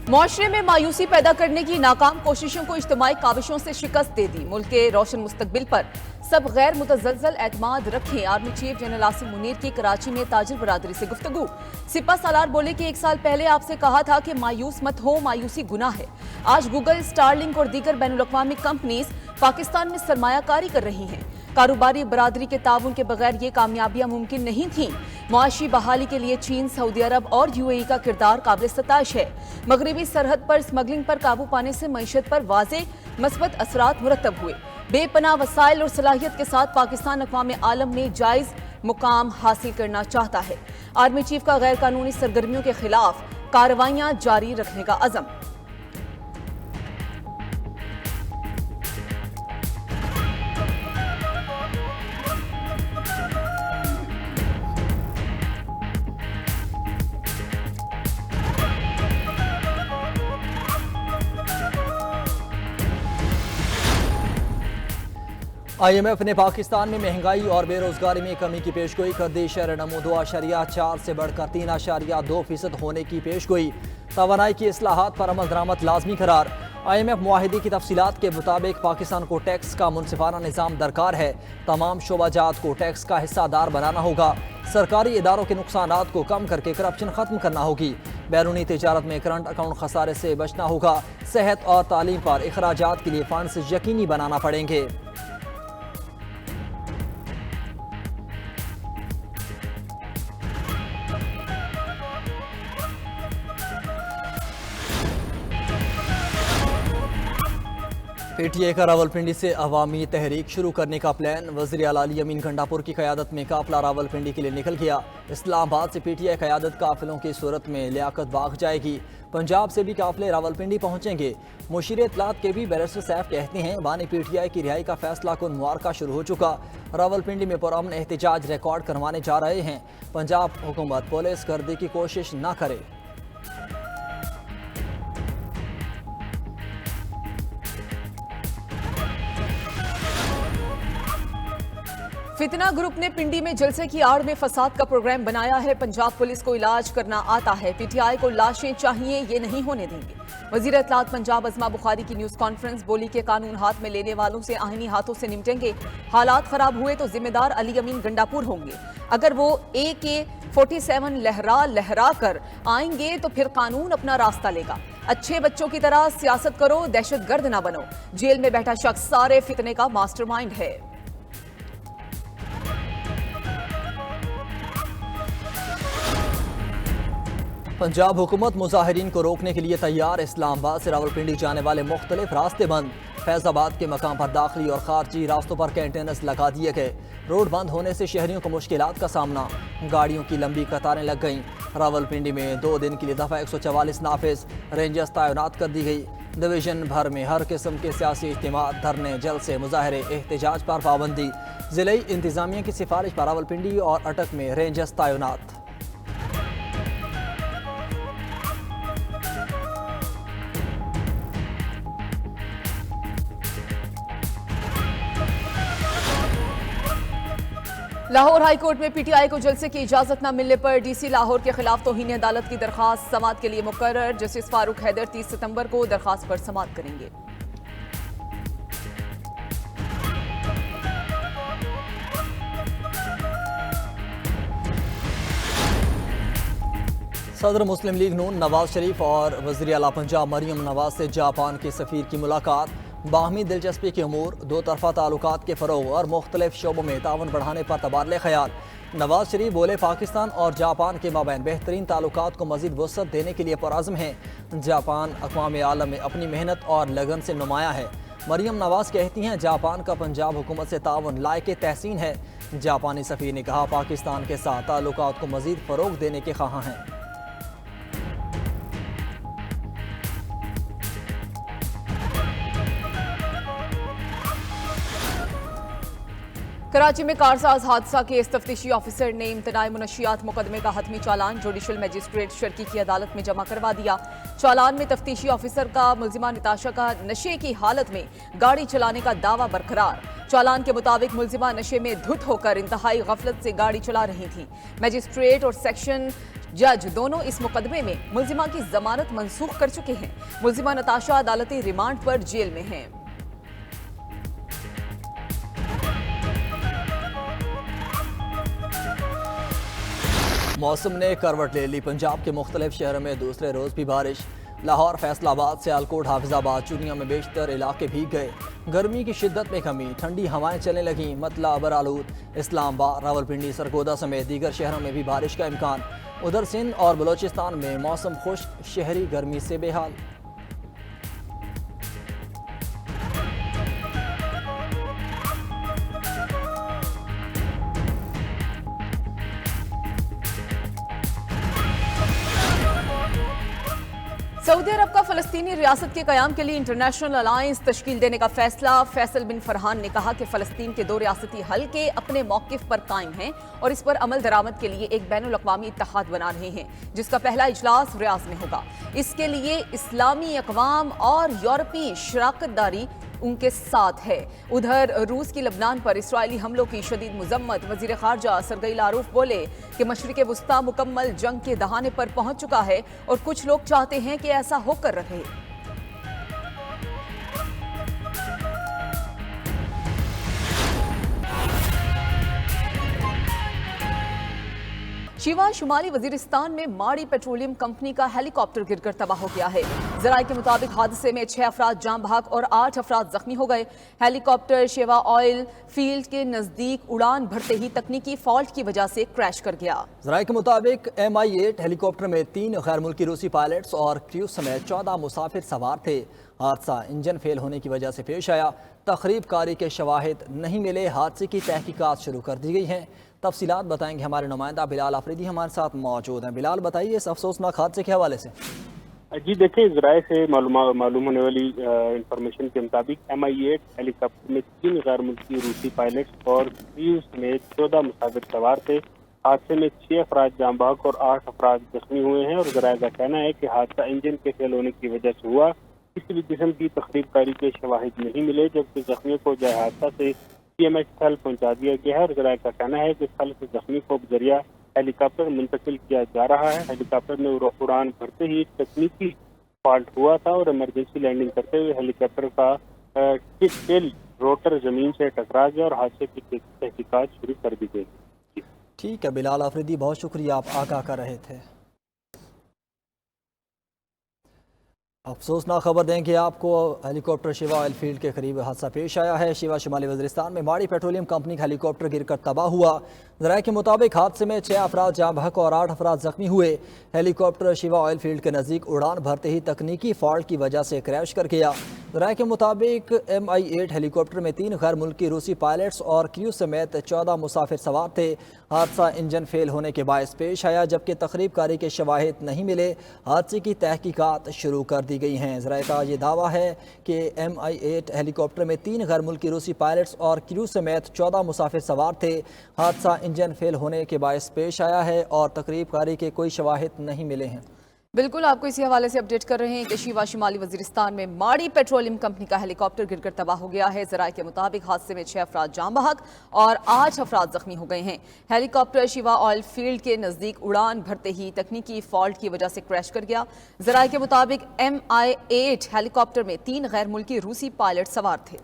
मुआशरे में मायूसी पैदा करने की नाकाम कोशिशों को इज्तिमाई काविशों से शिकस्त दे दी। मुल्क के रोशन मुस्तकबिल पर सब गैर मुतज़लज़ल एतमाद रखें। Army chief general Asim Munir की कराची में ताजिर बरादरी से गुफ्तगू। सिपा सालार बोले कि 1 साल पहले आपसे कहा था कि मायूस मत हो, मायूसी गुनाह है। आज गूगल, स्टारलिंक और दीगर बैनुल-अक़वामी कंपनीज पाकिस्तान में सरमायाकारी कर रही हैं। कारोबारी बरादरी के ताउन के बगैर ये कामयाबियां मुमकिन नहीं थीं। मुआशी बहाली के लिए चीन, सऊदी अरब और UAE का किरदार काबिल सताइश है। मगरबी सरहद पर स्मगलिंग पर काबू पाने से मईशत पर वाज़े मस्बत असरात मुरतब हुए। बेपनाह वसाइल और सलाहियत के साथ पाकिस्तान अक़वाम आलम में जायज़ मुकाम हासिल करना चाहता है। आर्मी चीफ का गैर कानूनी सरगर्मियों के खिलाफ कार्रवाइयां जारी रखने का अज़म। IMF ने पाकिस्तान में महंगाई और बेरोजगारी में कमी की पेशगोई कर दी। शरह नमू 2.4 से बढ़कर 3.2% होने की पेशगोई। तवानाई की इस्लाहात पर अमल दरामद लाजमी करार। IMF मुआहिदे की तफसीलात के मुताबिक पाकिस्तान को टैक्स का मुनसिफाना निज़ाम दरकार है। तमाम शोबाजात को टैक्स का हिस्सादार बनाना होगा। सरकारी इदारों के नुकसानात को कम करके करप्शन खत्म करना होगी। बैरूनी तिजारत में करंट अकाउंट खसारे से बचना होगा। सेहत और तालीम पर अखराजात के लिए फंड्स यकीनी बनाना पड़ेंगे। PTI का रावलपिंडी से अवामी तहरीक शुरू करने का प्लान। वज़ीर आला अली अमीन गंडापुर की क़यादत में काफिला रावलपिंडी के लिए निकल गया। इस्लामाबाद से PTI क़यादत काफिलों की सूरत में लियाकत बाग जाएगी। पंजाब से भी काफिले रावलपिंडी पहुंचेंगे। मुशीर इत्तलात के भी बैरिस्टर सैफ कहते हैं बानी PTI की रिहाई का फैसला कुन मुआरका शुरू हो चुका। रावलपिंडी में पुरअमन एहतजाज रिकॉर्ड करवाने जा रहे हैं। पंजाब हुकूमत पुलिस गर्दी की कोशिश न करे। फितना ग्रुप ने पिंडी में जलसे की आड़ में फसाद का प्रोग्राम बनाया है। पंजाब पुलिस को इलाज करना आता है। PTI को लाशें चाहिए, ये नहीं होने देंगे। वजीर इत्तलात पंजाब अज़मा बुखारी की न्यूज़ कॉन्फ्रेंस बोली कि कानून हाथ में लेने वालों से आईनी हाथों से निपटेंगे। हालात खराब हुए तो जिम्मेदार अली अमीन गंडापुर होंगे। अगर वो AK-47 लहरा लहरा कर आएंगे तो फिर कानून अपना रास्ता लेगा। अच्छे बच्चों की तरह सियासत करो, दहशतगर्द ना बनो। जेल में बैठा शख्स सारे फितने का मास्टरमाइंड है। पंजाब हुकूमत मुजाहिरीन को रोकने के लिए तैयार। इस्लामाबाद से रावलपिंडी जाने वाले मुख्तलिफ रास्ते बंद। फैजाबाद के मकाम पर दाखिली और खारजी रास्तों पर कंटेनर्स लगा दिए गए। रोड बंद होने से शहरियों को मुश्किलात का सामना। गाड़ियों की लंबी कतारें लग गईं। रावलपिंडी में 2 दिन के लिए दफ़ा 144 नाफिज। रेंजर्स तैनात कर दी गई। डिवीजन भर में हर किस्म के सियासी इज्तिमा, धरने, जलसे, मुजाहरे, एहतजाज पर पाबंदी। ज़िले इंतजामिया की सिफारिश पर रावलपिंडी और अटक में रेंजर्स तैनात। लाहौर हाई कोर्ट में PTI को जलसे की इजाजत न मिलने पर DC लाहौर के खिलाफ तौहीन अदालत की दरखास्त समाअत के लिए मुकर्रर। जस्टिस फारूक हैदर 30 सितंबर को दरखास्त पर समाअत करेंगे। सदर मुस्लिम लीग नून नवाज शरीफ और वज़ीर आला पंजाब मरियम नवाज से जापान के सफ़ीर की मुलाकात। बाहमी दिलचस्पी के अमूर, दो तरफा ताल्लुकात के फ़रोग़ और मुख्तलिफ शोबों में तावन बढ़ाने पर तबादले ख्याल। नवाज शरीफ बोले पाकिस्तान और जापान के माबैन बेहतरीन ताल्लुकात को मज़ीद वसअत देने के लिए पुरअज़्म है। जापान अक़वाम आलम में अपनी मेहनत और लगन से नुमाया है। मरियम नवाज कहती हैं जापान का पंजाब हुकूमत से तावन लायक तहसीन है। जापानी सफ़ीर ने कहा पाकिस्तान के साथ ताल्लुकात को मज़ीद फ़रोग़ देने के ख्वाहां हैं। कराची में कारसाज हादसा केस तफ्तीशी ऑफिसर ने इम्तनाई मुनशियात मुकदमे का हतमी चालान जुडिशल मजिस्ट्रेट शर्की की अदालत में जमा करवा दिया। चालान में तफ्तीशी ऑफिसर का मुल्जिमा निताशा का नशे की हालत में गाड़ी चलाने का दावा बरकरार। चालान के मुताबिक मुल्जिमा नशे में धुत होकर इंतहाई गफलत से गाड़ी चला रही थी। मजिस्ट्रेट और सेक्शन जज दोनों इस मुकदमे में मुलजिमा की जमानत मंसूख कर चुके हैं। मुलजिमा नताशा अदालती रिमांड पर जेल में हैं। मौसम ने करवट ले ली। पंजाब के मुख्तलिफ शहरों में दूसरे रोज भी बारिश। लाहौर, फैसलाबाद, सियालकोट, हाफिजाबाद, चुनिया में बेशतर इलाके भीग गए। गर्मी की शिद्दत में कमी, ठंडी हवाएं चलने लगीं। मतला, बरालूद, इस्लामाबाद, रावलपिंडी, सरगोदा समेत दीगर शहरों में भी बारिश का इम्कान। उधर सिंध और बलोचिस्तान में मौसम खुश्क, शहरी गर्मी से बेहाल। सऊदी अरब का फलस्तीनी रियासत के कयाम के लिए इंटरनेशनल अलायंस तश्कील देने का फैसला। फैसल बिन फरहान ने कहा कि फलस्तीन के दो रियासती हल के अपने मौकिफ पर कायम हैं और इस पर अमल दरामद के लिए एक बैनुल अक़वामी इत्तेहाद बना रहे हैं, जिसका पहला इजलास रियाज में होगा। इसके लिए इस्लामी अक़वाम और यूरोपीय शराकतदारी उनके साथ है। उधर रूस की लबनान पर इसराइली हमलों की शदीद मुजम्मत। वजीर खारजा सरगई लारूफ बोले कि मशरिक़ वुस्ता मुकम्मल जंग के दहाने पर पहुंच चुका है और कुछ लोग चाहते हैं कि ऐसा होकर रहे। शिवा शुमाली वजीरिस्तान में माड़ी पेट्रोलियम कंपनी का हेलीकॉप्टर गिरकर तबाह हो गया है। जराये के मुताबिक हादसे में 6 अफराद जान बहक और 8 अफराद जख्मी हो गए। हेलीकॉप्टर शेवा ऑयल फील्ड के नजदीक उड़ान भरते ही तकनीकी फॉल्ट की वजह से क्रैश कर गया। जराये के मुताबिक MI-8 हेलीकॉप्टर में 3 गैर मुल्की रूसी पायलट्स और क्रू समेत 14 मुसाफिर सवार थे। हादसा इंजन फेल होने की वजह से पेश आया। तखरीब कारी के शवाहिद नहीं मिले। हादसे की तहकीकात शुरू कर दी गई हैं। तफसीलात बताएंगे हमारे नुमाइंदा बिलाल अफरीदी हमारे साथ मौजूद हैं। बिलाल, बताइए इस अफसोसनाक हादसे के हवाले से। जी देखिए, ज़राए से मालूम होने वाली इंफॉर्मेशन के मुताबिक MI-8 हेलीकॉप्टर में 3 गैर मुल्की रूसी पायलट्स और क्रू समेत 14 मुसाफिर सवार थे। हादसे में 6 अफराद जान बहक और 8 अफराद जख्मी हुए हैं और ज़राए का कहना है कि हादसा इंजन के फेल होने की वजह से हुआ। किसी भी किस्म की तखरीब कारी के शवाहिद नहीं मिले, जबकि जख्मियों को जाए हादसा से CMH स्थल पहुंचा दिया गया है और ज़राए का कहना है कि स्थल से जख्मी को बजरिया हेलीकॉप्टर मुंतकिल किया जा रहा है। हेलीकॉप्टर में उड़ान भरते ही तकनीकी फॉल्ट हुआ था और इमरजेंसी लैंडिंग करते हुए हेलीकॉप्टर का टेल रोटर जमीन से टकरा गया और हादसे की तहकीकात शुरू कर दी गई। ठीक है बिलाल अफरीदी, बहुत शुक्रिया, आप आगाह कर रहे थे। अफसोसनाक खबर देंगे आपको, हेलीकॉप्टर शिवा ऑयल फील्ड के करीब हादसा पेश आया है। शिवा शुमाली वजीरिस्तान में माड़ी पेट्रोलियम कंपनी का हेलीकॉप्टर गिरकर तबाह हुआ। ज़राए के मुताबिक हादसे में 6 अफराद जान बहक और 8 अफराद जख्मी हुए। हेलीकॉप्टर शिवा ऑयल फील्ड के नज़दीक उड़ान भरते ही तकनीकी फॉल्ट की वजह से क्रैश कर गया। ज़राए के मुताबिक MI-8 हेलीकॉप्टर में 3 गैर मुल्की रूसी पायलट्स और क्रू समेत 14 मुसाफिर सवार थे। हादसा इंजन फेल होने के बायस पेश आया, जबकि तखरीब कारी के शवाहिद नहीं मिले। हादसे की तहकीकात शुरू कर दी गई हैं। ज़राए का ये दावा है कि MI-8 हेलीकॉप्टर में 3 गैर मुल्की रूसी पायलट्स और क्रू समेत 14 मुसाफिर सवार थे। हादसा इंजन फेल होने के बायस पेश आया है और तकरीब कारी के कोई शवाहिद नहीं मिले हैं। बिल्कुल, आपको इसी हवाले से अपडेट कर रहे हैं कि शिवा शुमाली वजीरिस्तान में माड़ी पेट्रोलियम कंपनी का हेलीकॉप्टर गिरकर तबाह हो गया है। ज़राए के मुताबिक हादसे में 6 अफराद जान बहक और 8 अफराद जख्मी हो गए हैं। हेलीकॉप्टर शिवा ऑयल फील्ड के नज़दीक उड़ान भरते ही तकनीकी फॉल्ट की वजह से क्रैश कर गया। ज़राए के मुताबिक MI-8 हेलीकॉप्टर में 3 गैर मुल्की रूसी पायलट सवार थे।